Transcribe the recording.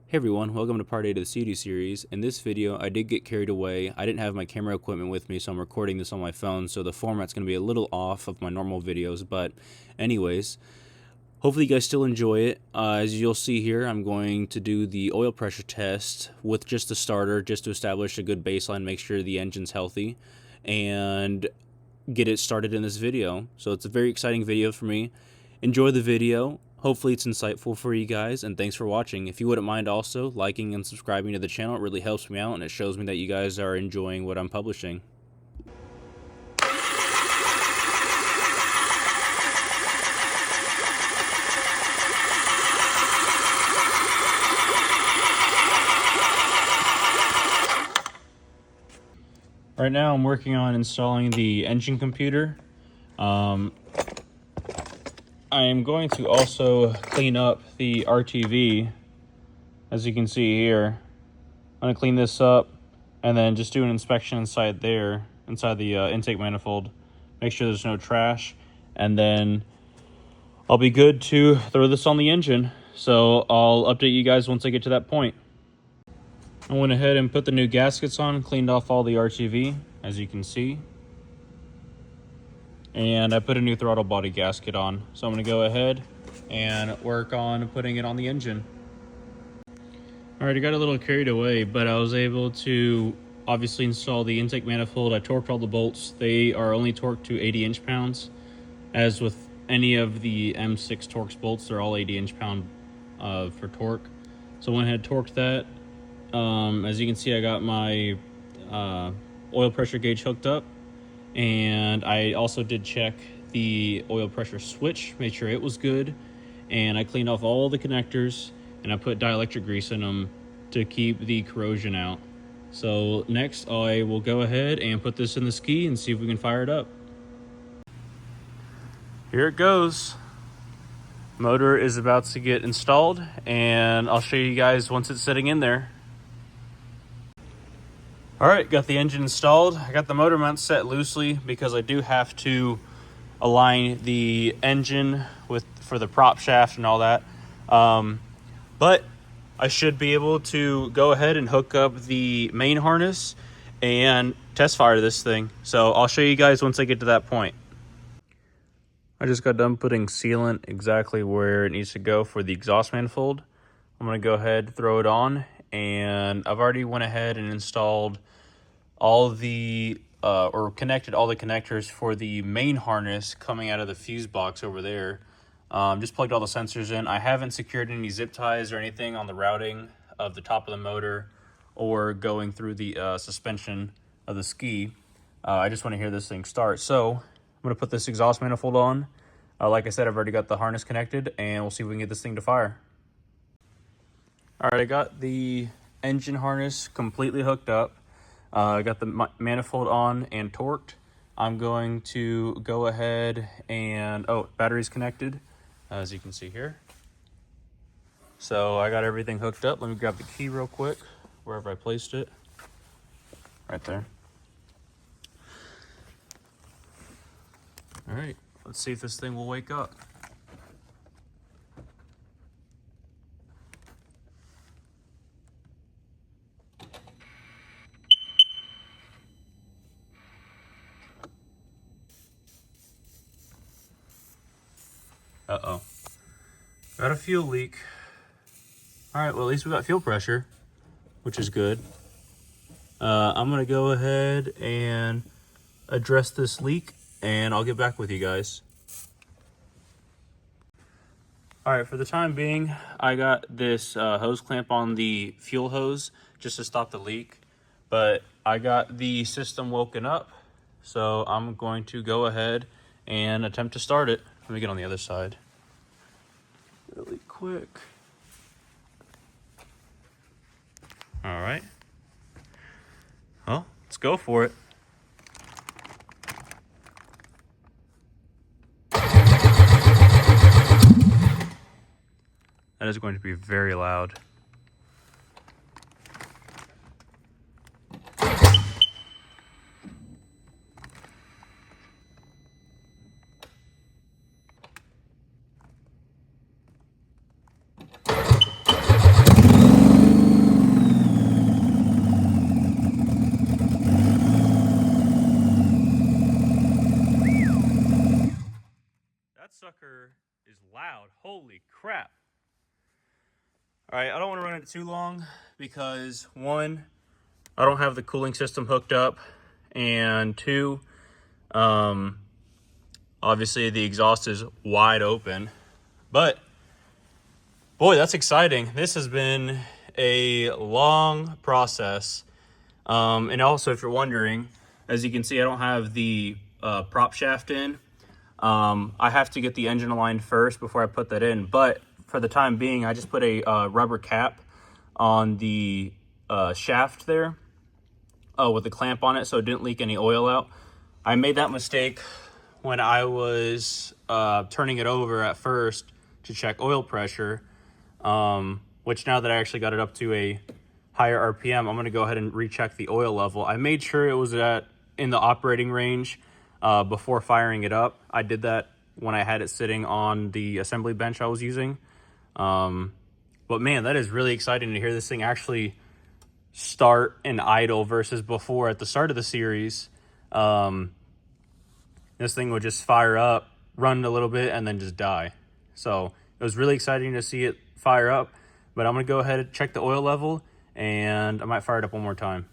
Hey everyone, welcome to part 8 of the CD series. In this video, I did get carried away. I didn't have my camera equipment with me, so I'm recording this on my phone, so the format's going to be a little off of my normal videos, but anyways, hopefully you guys still enjoy it. As you'll see here, I'm going to do the oil pressure test with just the starter, just to establish a good baseline, make sure the engine's healthy, and get it started in this video. So it's a very exciting video for me. Enjoy the video. Hopefully it's insightful for you guys, and thanks for watching. If you wouldn't mind also liking and subscribing to the channel, it really helps me out and it shows me that you guys are enjoying what I'm publishing. Right now I'm working on installing the engine computer. I am going to also clean up the RTV, as you can see here. I'm going to clean this up and then just do an inspection inside there, inside the intake manifold. Make sure there's no trash, and then I'll be good to throw this on the engine. So I'll update you guys once I get to that point. I went ahead and put the new gaskets on, cleaned off all the RTV, as you can see. And I put a new throttle body gasket on. So I'm going to go ahead and work on putting it on the engine. Alright, I got a little carried away, but I was able to obviously install the intake manifold. I torqued all the bolts. They are only torqued to 80 inch-pounds. As with any of the M6 Torx bolts, they're all 80 inch-pound for torque. So I went ahead and torqued that. As you can see, I got my oil pressure gauge hooked up. And I also did check the oil pressure switch, made sure it was good. And I cleaned off all the connectors and I put dielectric grease in them to keep the corrosion out. So next I will go ahead and put this in the ski and see if we can fire it up. Here it goes. Motor is about to get installed and I'll show you guys once it's sitting in there. Alright, got the engine installed. I got the motor mount set loosely because I do have to align the engine for the prop shaft and all that. But I should be able to go ahead and hook up the main harness and test fire this thing. So I'll show you guys once I get to that point. I just got done putting sealant exactly where it needs to go for the exhaust manifold. I'm going to go ahead, throw it on, and I've already went ahead and installed all the or connected all the connectors for the main harness coming out of the fuse box over there. Just plugged all the sensors in. I haven't secured any zip ties or anything on the routing of the top of the motor or going through the suspension of the ski. I just want to hear this thing start. So I'm going to put this exhaust manifold on. Like I said, I've already got the harness connected, and we'll see if we can get this thing to fire. All right, I got the engine harness completely hooked up. I got the manifold on and torqued. I'm going to go ahead and, battery's connected, as you can see here. So I got everything hooked up. Let me grab the key real quick, wherever I placed it. Right there. All right, let's see if this thing will wake up. Uh-oh. Got a fuel leak. All right, well, at least we got fuel pressure, which is good. I'm going to go ahead and address this leak, and I'll get back with you guys. All right, for the time being, I got this hose clamp on the fuel hose just to stop the leak, but I got the system woken up, so I'm going to go ahead and attempt to start it. Let me get on the other side really quick. All right. Well, let's go for it. That is going to be very loud. Holy crap. All right, I don't want to run it too long because one, I don't have the cooling system hooked up, and two, obviously the exhaust is wide open. But boy, that's exciting. This has been a long process. And also, if you're wondering, as you can see, I don't have the prop shaft in. I have to get the engine aligned first before I put that in. But for the time being, I just put a rubber cap on the shaft there with a clamp on it so it didn't leak any oil out. I made that mistake when I was turning it over at first to check oil pressure, which now that I actually got it up to a higher RPM, I'm going to go ahead and recheck the oil level. I made sure it was in the operating range before firing it up. I did that when I had it sitting on the assembly bench I was using. But man, that is really exciting to hear this thing actually start and idle versus before at the start of the series. This thing would just fire up, run a little bit, and then just die. So it was really exciting to see it fire up, but I'm going to go ahead and check the oil level, and I might fire it up one more time.